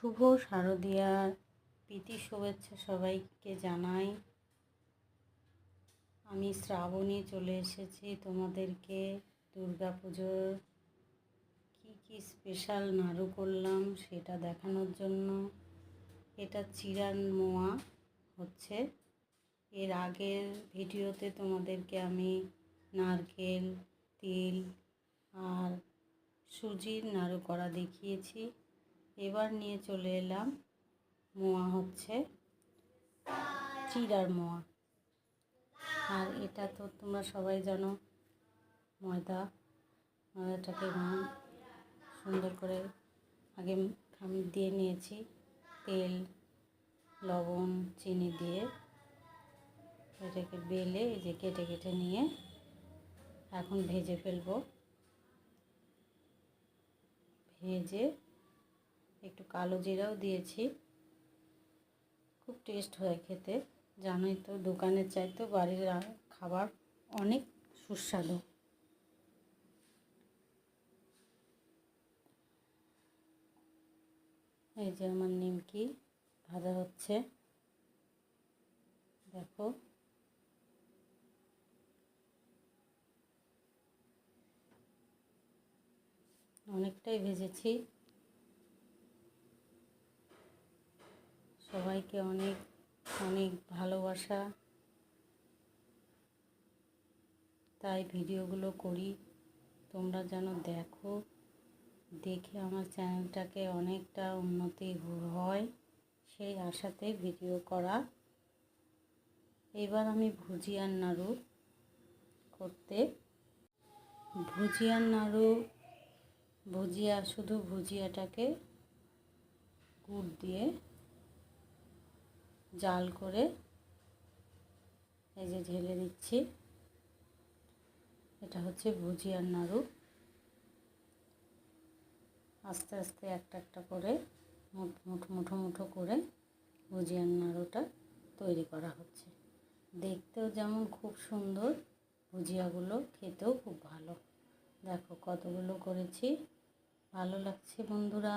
শুভ শারদীয়ার প্রীতি শুভেচ্ছা সবাইকে জানাই। আমি শ্রাবণী চলে এসেছি তোমাদেরকে দুর্গাপুজোর কি স্পেশাল নাড়ু করলাম সেটা দেখানোর জন্য। এটা চিড়ার মোয়া হচ্ছে। এর আগের ভিডিওতে তোমাদেরকে আমি নারকেল, তিল আর সুজির নাড়ু করা দেখিয়েছি। এবার নিয়ে চলে এলাম মোয়া হচ্ছে চিড়ার মোয়া। আর এটা তো তোমরা সবাই জানো, ময়দাটাকে সুন্দর করে আগে খামির দিয়ে নিয়েছি, তেল, লবণ, চিনি দিয়ে এটাকে বেলে এই যে কেটে কেটে নিয়ে এখন ভেজে ফেলবো। ভেজে একটু কালো জিরাও দিয়েছি। খুব টেস্ট হয় খেতে, জানোই তো, দোকানের চাইতে বাড়ির খাবার অনেক সুস্বাদু। এই যে আমার নিমকি ভাজা হচ্ছে, দেখো। অনেকটাই ভেজেছি। সবাইকে অনেক অনেক ভালোবাসা, তাই ভিডিওগুলো করি, তোমরা যেন দেখো, দেখে আমার চ্যানেলটাকে অনেকটা উন্নতি হয় সেই আশাতে ভিডিও করা। এবার আমি ভুজিয়ার নাড়ু করতে, ভুজিয়ার নাড়ু, শুধু ভুজিয়াটাকে গুড় দিয়ে জাল করে এই যে ঢেলে দিচ্ছি। এটা হচ্ছে ভুজিয়ার নাড়ু। আস্তে আস্তে একটা একটা করে মুঠো মুঠো করে ভুজিয়ার নাড়ুটা তৈরি করা হচ্ছে। দেখতেও যেমন খুব সুন্দর, ভুজিয়াগুলো খেতেও খুব ভালো। দেখো কতগুলো করেছি, ভালো লাগছে বন্ধুরা।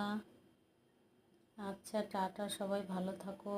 আচ্ছা, টাটা, সবাই ভালো থাকো।